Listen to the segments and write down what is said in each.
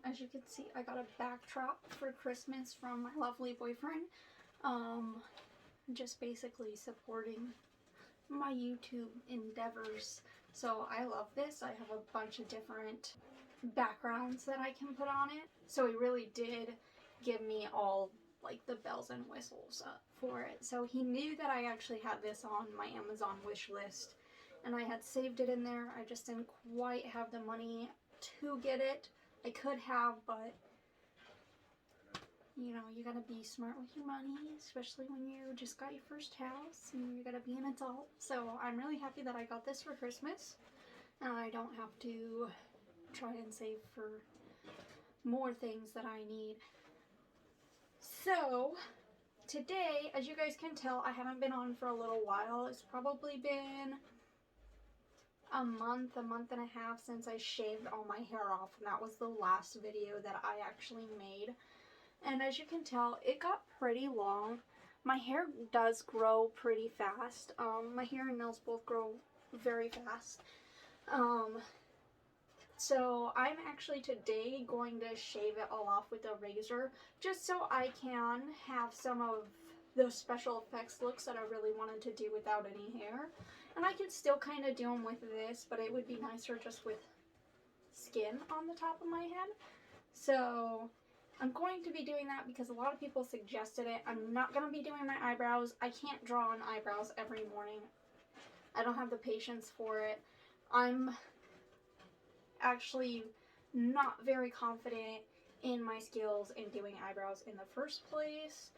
As you can see, I got a backdrop for Christmas from my lovely boyfriend. Just basically supporting my YouTube endeavors. So I love this. I have a bunch of different backgrounds that I can put on it. So he really did give me all like the bells and whistles for it. So he knew that I actually had this on my Amazon wish list and I had saved it in there. I just didn't quite have the money to get it. I could have, but you know, you gotta be smart with your money, especially when you just got your first house and you gotta be an adult. So I'm really happy that I got this for Christmas and I don't have to try and save for more things that I need. So today, as you guys can tell, I haven't been on for a little while. It's probably been a month and a half since I shaved all my hair off, and that was the last video that I actually made. And as you can tell, it got pretty long. My hair does grow pretty fast. My hair and nails both grow very fast. So I'm actually today going to shave it all off with a razor just so I can have some of those special effects looks that I really wanted to do without any hair. And I could still kind of do them with this, but it would be nicer just with skin on the top of my head. So I'm going to be doing that because a lot of people suggested it. I'm not going to be doing my eyebrows. I can't draw on eyebrows every morning. I don't have the patience for it. I'm actually not very confident in my skills in doing eyebrows in the first place,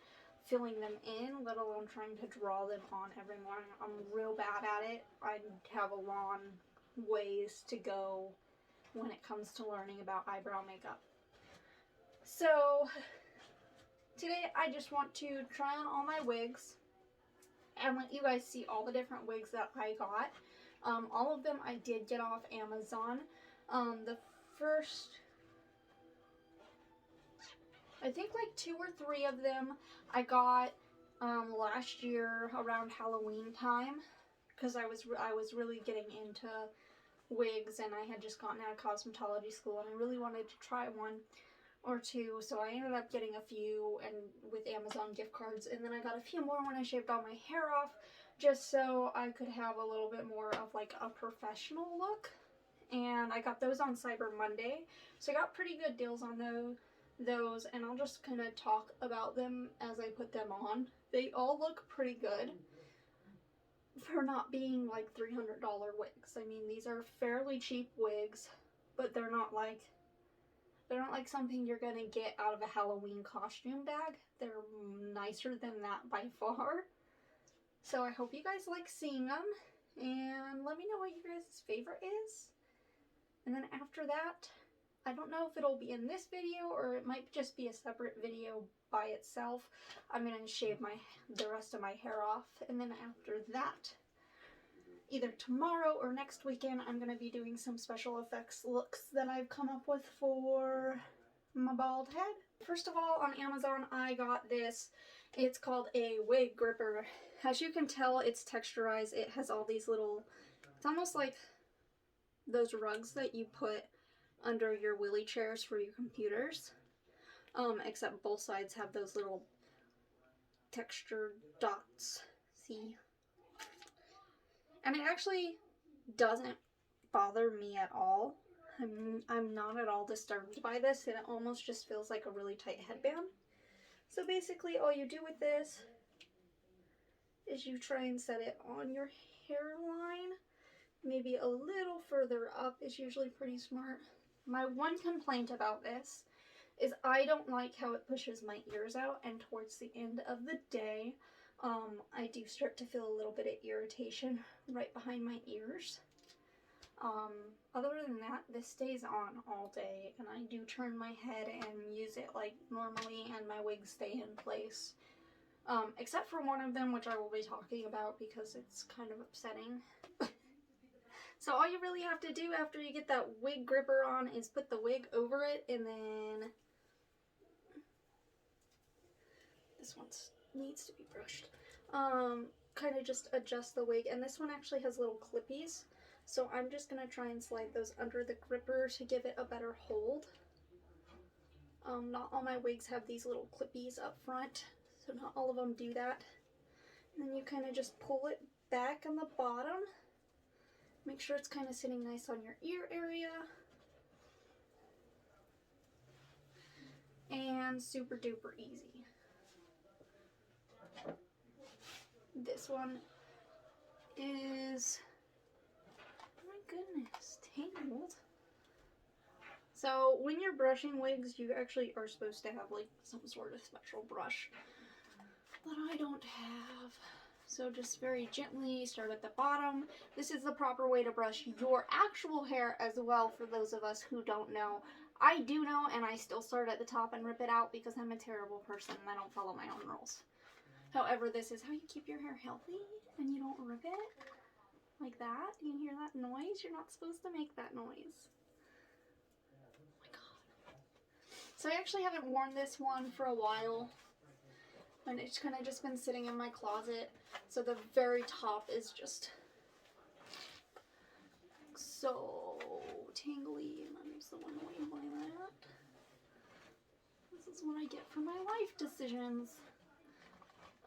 filling them in, let alone trying to draw them on every morning. I'm real bad at it. I have a long ways to go when it comes to learning about eyebrow makeup. So today I just want to try on all my wigs and let you guys see all the different wigs that I got. All of them I did get off Amazon. The first, I think like 2 or 3 of them I got last year around Halloween time because I was really getting into wigs and I had just gotten out of cosmetology school and I really wanted to try 1 or 2, so I ended up getting a few and with Amazon gift cards, and then I got a few more when I shaved all my hair off just so I could have a little bit more of like a professional look. And I got those on Cyber Monday, so I got pretty good deals on those, and I'll just kind of talk about them as I put them on. They all look pretty good for not being like $300 wigs. I mean, these are fairly cheap wigs, but they're not like something you're gonna get out of a Halloween costume bag. They're nicer than that by far. So I hope you guys like seeing them, and let me know what your guys' favorite is. And then after that, I don't know if it'll be in this video or it might just be a separate video by itself. I'm going to shave the rest of my hair off. And then after that, either tomorrow or next weekend, I'm going to be doing some special effects looks that I've come up with for my bald head. First of all, on Amazon, I got this. It's called a wig gripper. As you can tell, it's texturized. It has all these little, it's almost like those rugs that you put under your wheelie chairs for your computers, except both sides have those little textured dots. See? And it actually doesn't bother me at all. I'm not at all disturbed by this. It almost just feels like a really tight headband. So basically all you do with this is you try and set it on your hairline. Maybe a little further up is usually pretty smart. My one complaint about this is I don't like how it pushes my ears out, and towards the end of the day, I do start to feel a little bit of irritation right behind my ears. Other than that, this stays on all day, and I do turn my head and use it like normally, and my wigs stay in place. Except for one of them, which I will be talking about because it's kind of upsetting. So all you really have to do after you get that wig gripper on is put the wig over it, and then this one needs to be brushed. Kind of just adjust the wig, and this one actually has little clippies, so I'm just going to try and slide those under the gripper to give it a better hold. Not all my wigs have these little clippies up front, so not all of them do that. And then you kind of just pull it back on the bottom. Make sure it's kind of sitting nice on your ear area. And super duper easy. This one is, oh my goodness, tangled. So when you're brushing wigs, you actually are supposed to have like some sort of special brush that I don't have. So just very gently start at the bottom. This is the proper way to brush your actual hair as well, for those of us who don't know. I do know, and I still start at the top and rip it out because I'm a terrible person and I don't follow my own rules. However, this is how you keep your hair healthy and you don't rip it like that. You can hear that noise? You're not supposed to make that noise. Oh my god. So I actually haven't worn this one for a while, and it's kind of just been sitting in my closet. So the very top is just so tangly, and I'm so annoyed by that. This is what I get for my life decisions.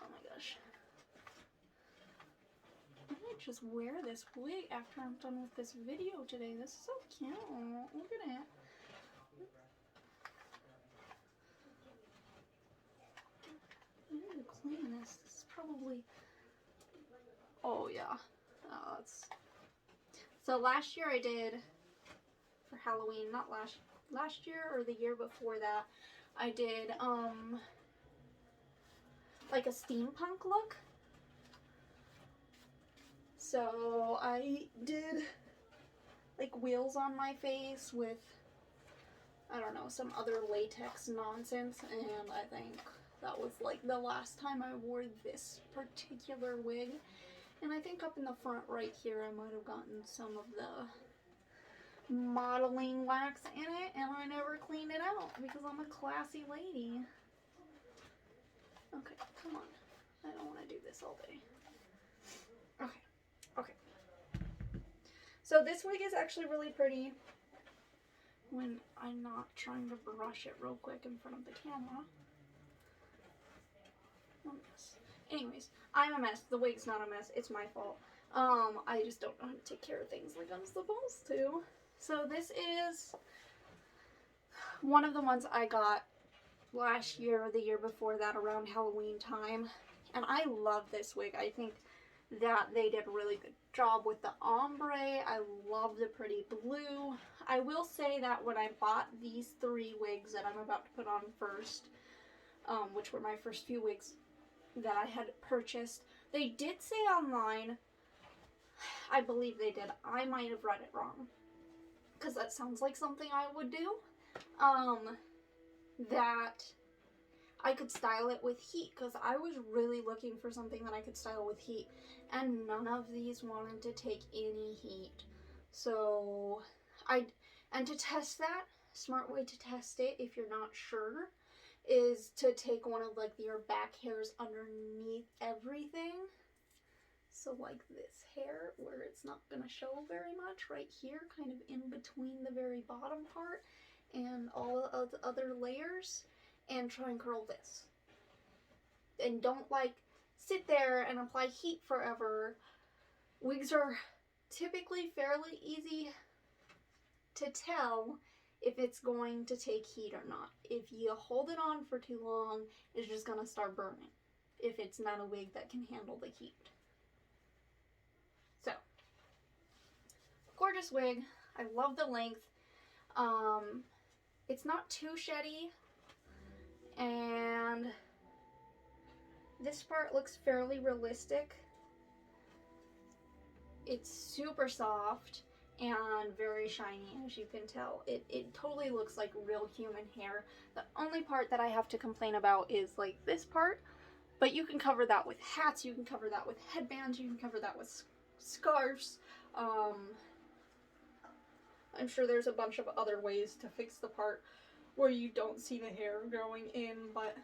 Oh my gosh. I might just wear this wig after I'm done with this video today. This is so cute. Look at it. I need to clean this. This is probably... Oh yeah. That's... So last year I did, for Halloween, not last year or the year before that, I did like a steampunk look. So I did like wheels on my face with, I don't know, some other latex nonsense, and I think that was like the last time I wore this particular wig. And I think up in the front right here I might have gotten some of the modeling wax in it, and I never cleaned it out because I'm a classy lady. Okay, come on. I don't want to do this all day. Okay, okay. So this wig is actually really pretty when I'm not trying to brush it real quick in front of the camera. Oh, yes. Anyways, I'm a mess. The wig's not a mess. It's my fault. I just don't know how to take care of things like I'm supposed to. So this is one of the ones I got last year or the year before that around Halloween time. And I love this wig. I think that they did a really good job with the ombre. I love the pretty blue. I will say that when I bought these three wigs that I'm about to put on first, which were my first few wigs that I had purchased, they did say online, I believe they did, I might have read it wrong, because that sounds like something I would do, that I could style it with heat, because I was really looking for something that I could style with heat, and none of these wanted to take any heat. So, and to test that, smart way to test it if you're not sure, is to take one of like your back hairs underneath everything. So like this hair where it's not going to show very much, right here, kind of in between the very bottom part and all of the other layers, and try and curl this. And don't like sit there and apply heat forever. Wigs are typically fairly easy to tell if it's going to take heat or not. If you hold it on for too long, it's just going to start burning if it's not a wig that can handle the heat. So, gorgeous wig. I love the length. It's not too sheddy, and this part looks fairly realistic. It's super soft and very shiny, as you can tell. It totally looks like real human hair. The only part that I have to complain about is like this part, but you can cover that with hats, you can cover that with headbands, you can cover that with scarves. I'm sure there's a bunch of other ways to fix the part where you don't see the hair growing in, but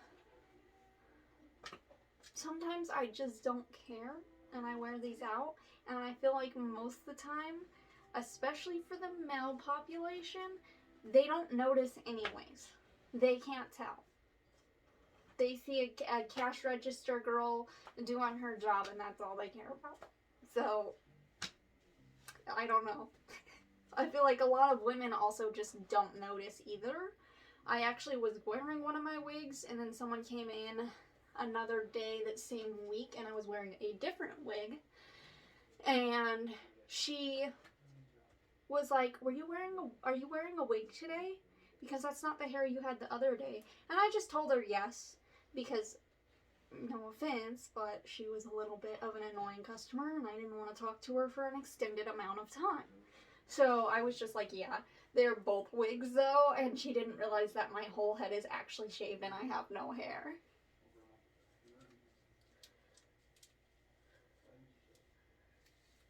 sometimes I just don't care and I wear these out, and I feel like most of the time, especially for the male population, they don't notice anyways. they can't tell. They see a cash register girl doing her job, and that's all they care about. So, I don't know. I feel like a lot of women also just don't notice either. I actually was wearing one of my wigs, and then someone came in another day that same week, and I was wearing a different wig. And she was like, are you wearing a wig today? Because that's not the hair you had the other day. And I just told her yes, because no offense, but she was a little bit of an annoying customer, and I didn't want to talk to her for an extended amount of time. So I was just like, yeah, they're both wigs though, and she didn't realize that my whole head is actually shaved and I have no hair.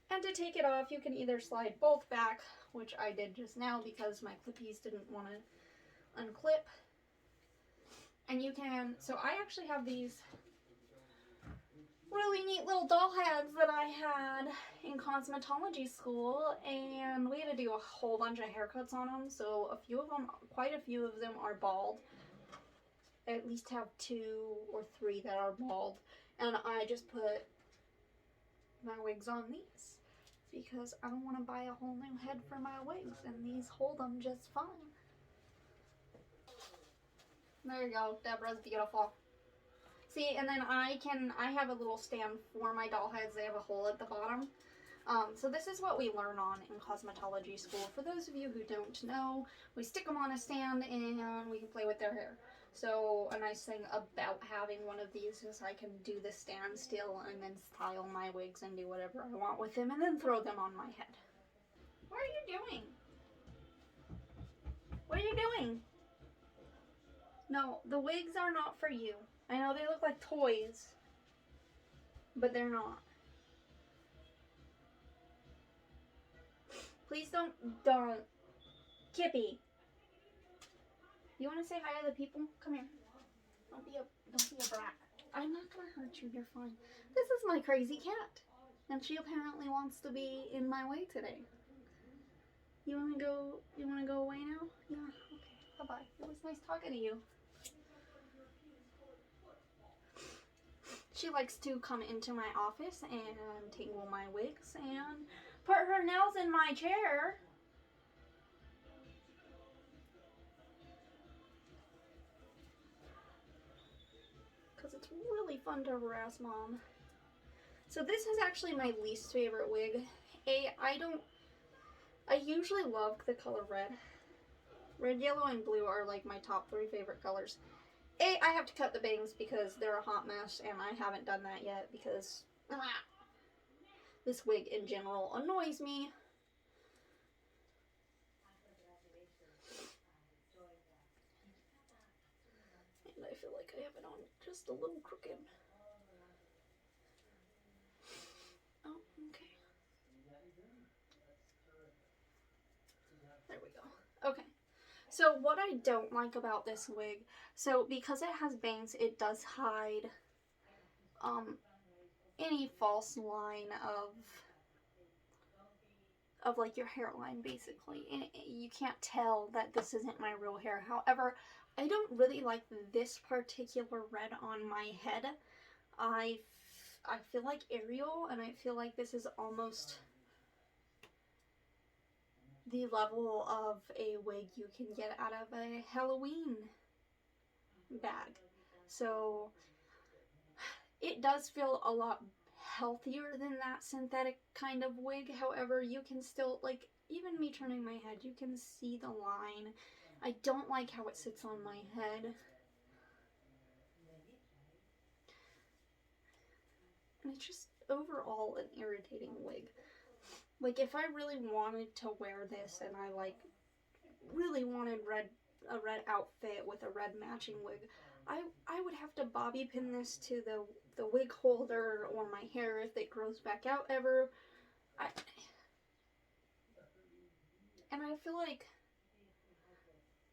And to take it off, you can either slide both back, which I did just now because my clippies didn't want to unclip. And you can, so I actually have these really neat little doll heads that I had in cosmetology school, and we had to do a whole bunch of haircuts on them. So quite a few of them are bald. I at least have 2 or 3 that are bald, and I just put my wigs on these because I don't want to buy a whole new head for my wigs, and these hold them just fine. There you go, Deborah's beautiful. See, and then I have a little stand for my doll heads. They have a hole at the bottom. So this is what we learn on in cosmetology school. For those of you who don't know, we stick them on a stand and we can play with their hair. So a nice thing about having one of these is I can do the stand still and then style my wigs and do whatever I want with them and then throw them on my head. What are you doing? What are you doing? No, the wigs are not for you. I know they look like toys, but they're not. Please don't. Kippy. You want to say hi to the people? Come here. Don't be a brat. I'm not gonna hurt you. You're fine. This is my crazy cat, and she apparently wants to be in my way today. You wanna go? You wanna go away now? Yeah. Okay. Bye bye. It was nice talking to you. She likes to come into my office and tangle my wigs and put her nails in my chair. Because it's really fun to harass Mom. So this is actually my least favorite wig. I usually love the color red. Red, yellow, and blue are like my top 3 favorite colors. I have to cut the bangs because they're a hot mess, and I haven't done that yet because this wig in general annoys me. And I feel like I have it on just a little crooked. Oh, okay. There we go. Okay. So what I don't like about this wig, so because it has bangs, it does hide any false line of like your hairline basically, and you can't tell that this isn't my real hair. However, I don't really like this particular red on my head. I feel like Ariel, and I feel like this is almost the level of a wig you can get out of a Halloween bag. So it does feel a lot healthier than that synthetic kind of wig. However, you can still, like, even me turning my head, you can see the line. I don't like how it sits on my head. And it's just overall an irritating wig. Like, if I really wanted to wear this and I, like, really wanted a red outfit with a red matching wig, I would have to bobby pin this to the wig holder or my hair if it grows back out ever. And I feel like,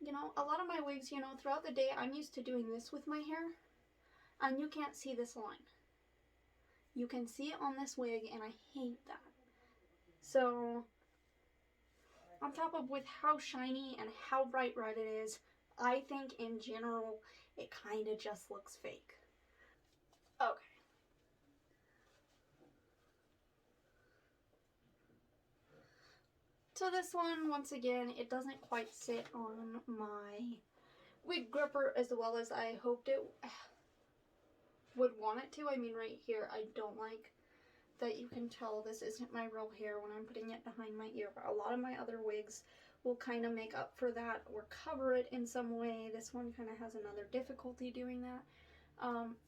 you know, a lot of my wigs, you know, throughout the day, I'm used to doing this with my hair, and you can't see this line. You can see it on this wig, and I hate that. So, on top of with how shiny and how bright red it is, I think in general, it kind of just looks fake. Okay. So this one, once again, it doesn't quite sit on my wig gripper as well as I hoped it would want it to. I mean, right here, I don't like that you can tell this isn't my real hair when I'm putting it behind my ear, but a lot of my other wigs will kind of make up for that or cover it in some way. This one kind of has another difficulty doing that.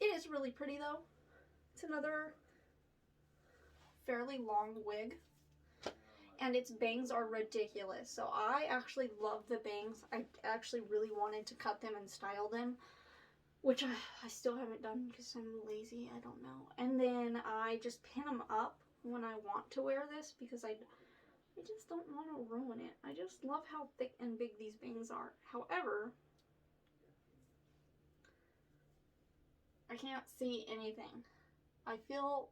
It is really pretty though. It's another fairly long wig, and its bangs are ridiculous. So I actually love the bangs. I actually really wanted to cut them and style them, which I still haven't done because I'm lazy. I don't know. And then I just pin them up when I want to wear this because I just don't want to ruin it. I just love how thick and big these bangs are. However, I can't see anything. I feel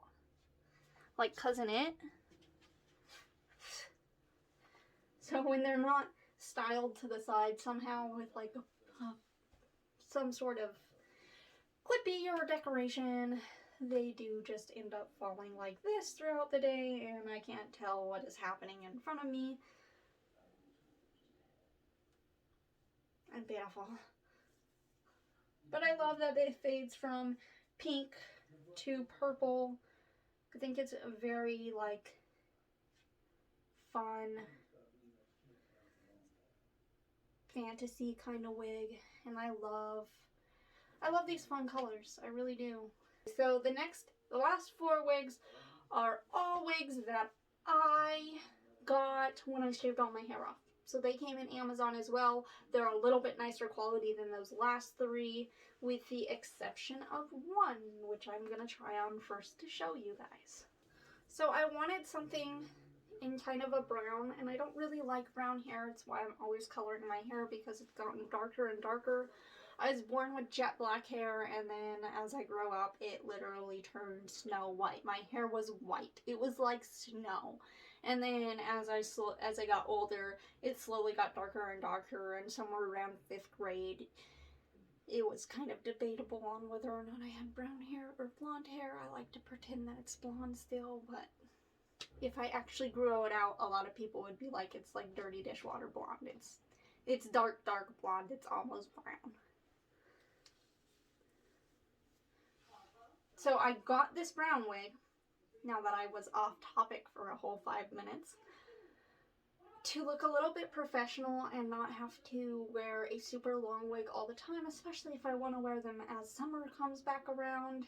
like Cousin It. So when they're not styled to the side somehow with like some sort of clippy or decoration, they do just end up falling like this throughout the day, and I can't tell what is happening in front of me. And beautiful. But I love that it fades from pink to purple. I think it's a very like fun fantasy kind of wig, and I love these fun colors. I really do. So the last 4 wigs are all wigs that I got when I shaved all my hair off. So they came in Amazon as well. They're a little bit nicer quality than those last 3, with the exception of one, which I'm gonna try on first to show you guys. So I wanted something in kind of a brown, and I don't really like brown hair. It's why I'm always coloring my hair, because it's gotten darker and darker. I was born with jet black hair, and then as I grow up, it literally turned snow white. My hair was white. It was like snow. And then as I got older, it slowly got darker and darker, and somewhere around 5th grade, it was kind of debatable on whether or not I had brown hair or blonde hair. I like to pretend that it's blonde still, but if I actually grow it out, a lot of people would be like, it's like dirty dishwater blonde. It's dark, dark blonde. It's almost brown. So I got this brown wig, now that I was off topic for a whole 5 minutes, to look a little bit professional and not have to wear a super long wig all the time, especially if I want to wear them as summer comes back around.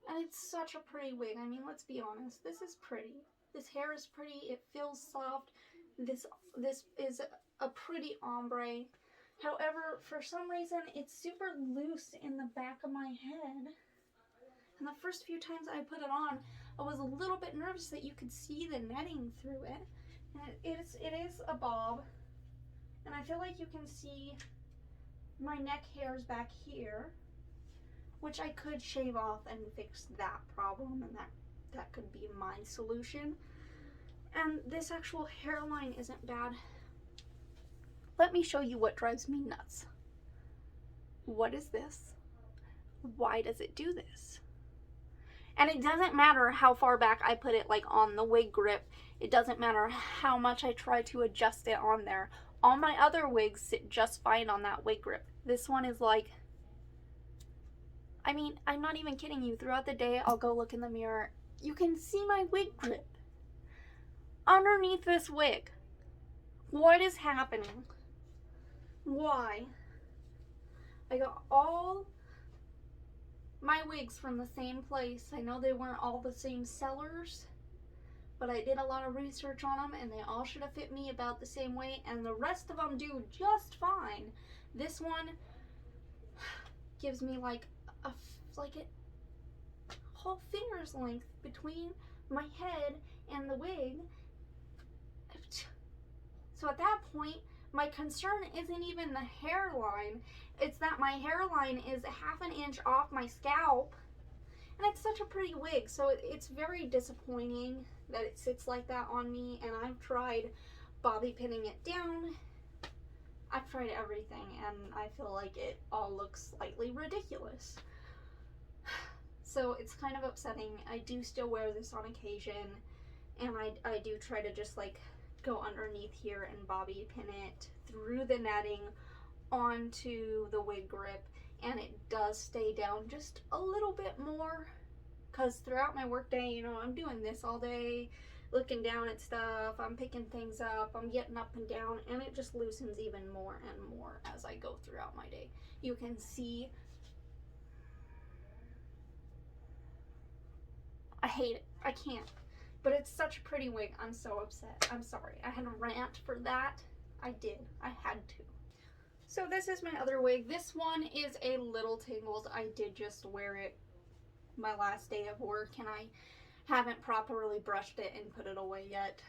And it's such a pretty wig. I mean, let's be honest. This is pretty. This hair is pretty. It feels soft. This is a pretty ombre. However, for some reason, it's super loose in the back of my head. And the first few times I put it on, I was a little bit nervous that you could see the netting through it. And it is a bob. And I feel like you can see my neck hairs back here, which I could shave off and fix that problem, and that could be my solution. And this actual hairline isn't bad. Let me show you what drives me nuts. What is this? Why does it do this? And it doesn't matter how far back I put it, like on the wig grip. It doesn't matter how much I try to adjust it on there. All my other wigs sit just fine on that wig grip. This one is like, I mean, I'm not even kidding you. Throughout the day, I'll go look in the mirror. You can see my wig grip underneath this wig. What is happening? Why? I got all my wigs from the same place. I know they weren't all the same sellers, but I did a lot of research on them, and they all should have fit me about the same way, and the rest of them do just fine. This one gives me like a whole finger's length between my head and the wig. So at that point, my concern isn't even the hairline. It's that my hairline is 1/2 inch off my scalp. And it's such a pretty wig, so it's very disappointing that it sits like that on me. And I've tried bobby pinning it down. I've tried everything and I feel like it all looks slightly ridiculous. So it's kind of upsetting. I do still wear this on occasion, and I do try to just like go underneath here and bobby pin it through the netting onto the wig grip, and it does stay down just a little bit more, because throughout my workday, you know, I'm doing this all day, looking down at stuff, I'm picking things up, I'm getting up and down, and it just loosens even more and more as I go throughout my day. You can see I hate it. I can't. But it's such a pretty wig. I'm so upset. I'm sorry. I had a rant for that. I did. I had to. So this is my other wig. This one is a little tangled. I did just wear it my last day of work, and I haven't properly brushed it and put it away yet.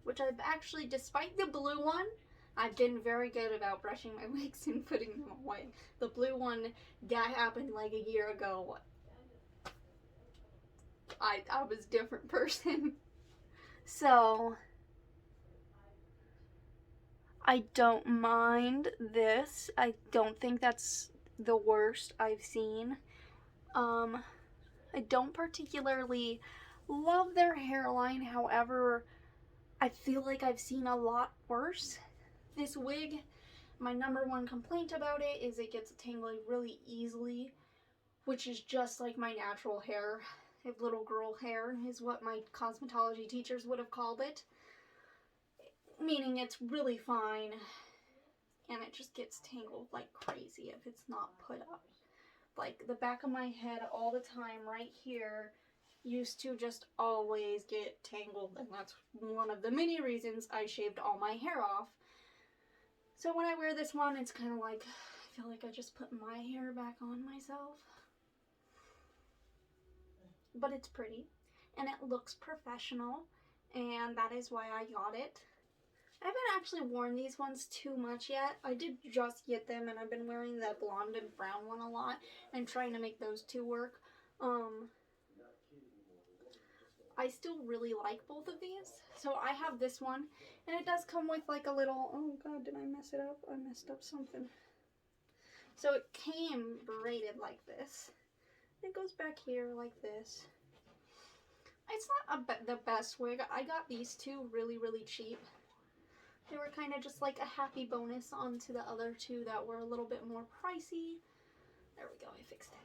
Which I've actually, despite the blue one, I've been very good about brushing my wigs and putting them away. The blue one, that happened like a year ago. I was a different person. So I don't mind this. I don't think that's the worst I've seen. I don't particularly love their hairline. However, I feel like I've seen a lot worse. This wig, my number one complaint about it is it gets tangly really easily, which is just like my natural hair. Little girl hair is what my cosmetology teachers would have called it. Meaning it's really fine, and it just gets tangled like crazy if it's not put up. Like the back of my head all the time right here used to just always get tangled, and that's one of the many reasons I shaved all my hair off. So when I wear this one, it's kind of like, I feel like I just put my hair back on myself. But it's pretty, and it looks professional, and that is why I got it. I haven't actually worn these ones too much yet. I did just get them, and I've been wearing the blonde and brown one a lot and trying to make those two work. I still really like both of these. So I have this one, and it does come with like a little, oh god, did I mess it up? I messed up something. So it came braided like this. It goes back here like this. It's not the best wig. I got these two really, really cheap. They were kind of just like a happy bonus onto the other two that were a little bit more pricey. There we go, I fixed it.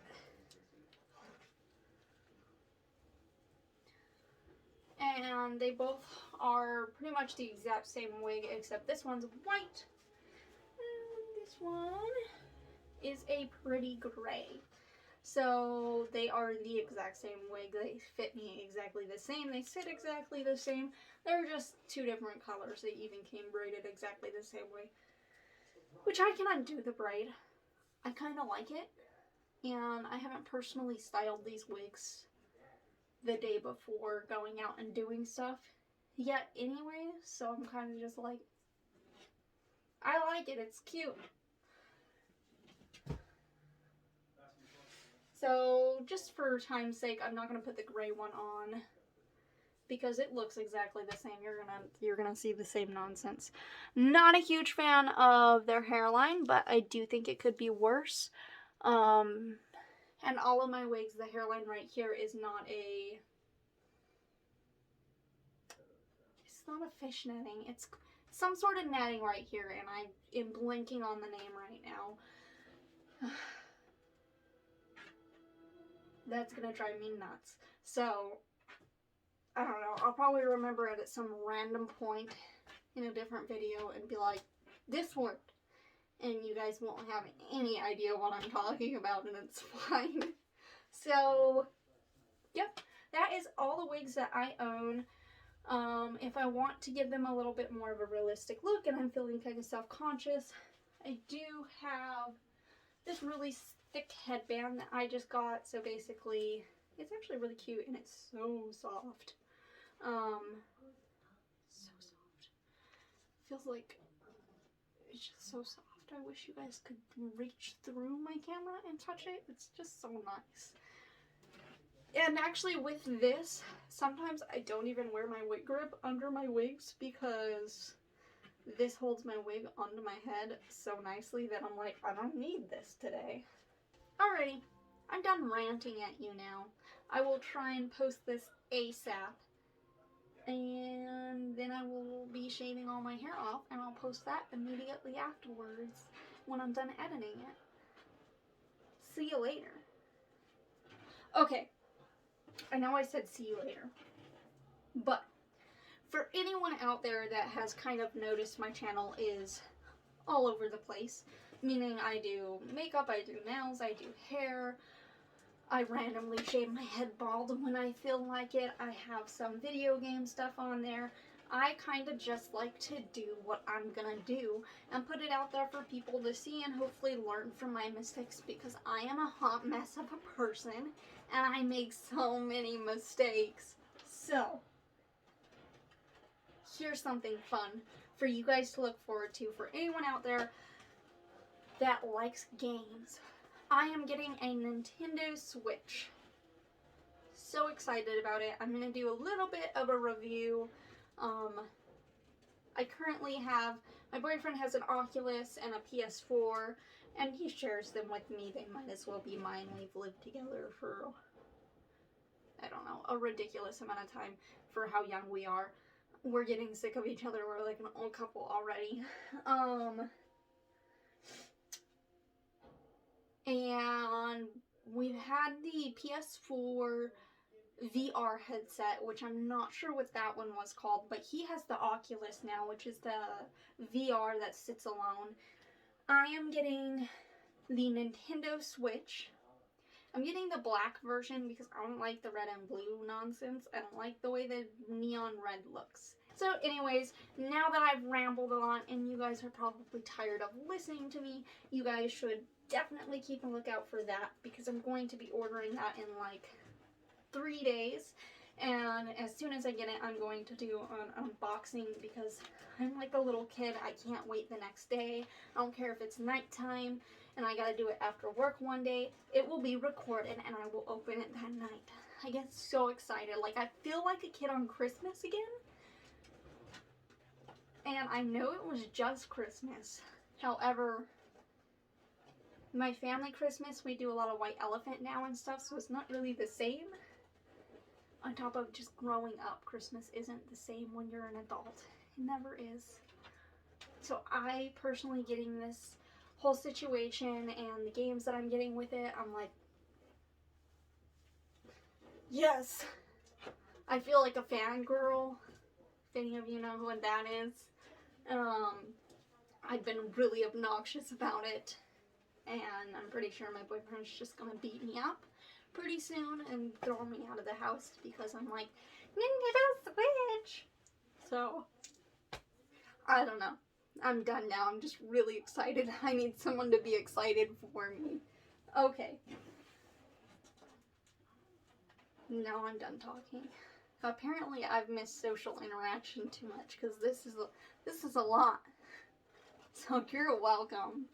And they both are pretty much the exact same wig, except this one's white. And this one is a pretty gray. So they are the exact same wig. They fit me exactly the same. They sit exactly the same. They're just two different colors. They even came braided exactly the same way. Which I can undo the braid. I kind of like it. And I haven't personally styled these wigs the day before going out and doing stuff yet anyway. So I'm kind of just like, I like it. It's cute. So, just for time's sake, I'm not going to put the gray one on because it looks exactly the same. You're gonna see the same nonsense. Not a huge fan of their hairline, but I do think it could be worse. And all of my wigs, the hairline right here is not a... It's not a fish netting. It's some sort of netting right here, and I am blanking on the name right now. That's gonna drive me nuts. So, I don't know. I'll probably remember it at some random point in a different video and be like, this worked. And you guys won't have any idea what I'm talking about, and it's fine. So, yep. That is all the wigs that I own. If I want to give them a little bit more of a realistic look and I'm feeling kind of self-conscious, I do have this really thick headband that I just got. So basically, it's actually really cute and it's so soft. So soft. Feels like it's just so soft. I wish you guys could reach through my camera and touch it. It's just so nice. And actually with this, sometimes I don't even wear my wig grip under my wigs because this holds my wig onto my head so nicely that I'm like, I don't need this today. Alrighty, I'm done ranting at you now. I will try and post this ASAP. And then I will be shaving all my hair off, and I'll post that immediately afterwards when I'm done editing it. See you later. Okay, I know I said see you later, but for anyone out there that has kind of noticed my channel is all over the place, meaning I do makeup, I do nails, I do hair, I randomly shave my head bald when I feel like it, I have some video game stuff on there. I kind of just like to do what I'm gonna do and put it out there for people to see and hopefully learn from my mistakes, because I am a hot mess of a person and I make so many mistakes. So, here's something fun for you guys to look forward to for anyone out there that likes games. I am getting a Nintendo Switch. So excited about it. I'm going to do a little bit of a review. I currently have, my boyfriend has an Oculus and a PS4, and he shares them with me. They might as well be mine. We've lived together for, I don't know, a ridiculous amount of time for how young we are. We're getting sick of each other. We're like an old couple already. And we've had the PS4 VR headset, which I'm not sure what that one was called, but he has the Oculus now, which is the VR that sits alone. I am getting the Nintendo Switch. I'm getting the black version because I don't like the red and blue nonsense. I don't like the way the neon red looks. So anyways, now that I've rambled a lot and you guys are probably tired of listening to me, you guys should definitely keep a lookout for that, because I'm going to be ordering that in like 3 days. And as soon as I get it, I'm going to do an unboxing, because I'm like a little kid. I can't wait the next day. I don't care if it's nighttime and I gotta do it after work one day. It will be recorded and I will open it that night. I get so excited. Like, I feel like a kid on Christmas again. And I know it was just Christmas. However, my family Christmas, we do a lot of white elephant now and stuff, so it's not really the same. On top of just growing up, Christmas isn't the same when you're an adult. It never is. So I personally getting this whole situation and the games that I'm getting with it, I'm like, yes! I feel like a fangirl, if any of you know what that is. I've been really obnoxious about it, and I'm pretty sure my boyfriend's just gonna beat me up pretty soon and throw me out of the house because I'm like, Nintendo Switch! So, I don't know. I'm done now. I'm just really excited. I need someone to be excited for me. Okay. Now I'm done talking. Apparently I've missed social interaction too much, because this is a lot. So you're welcome.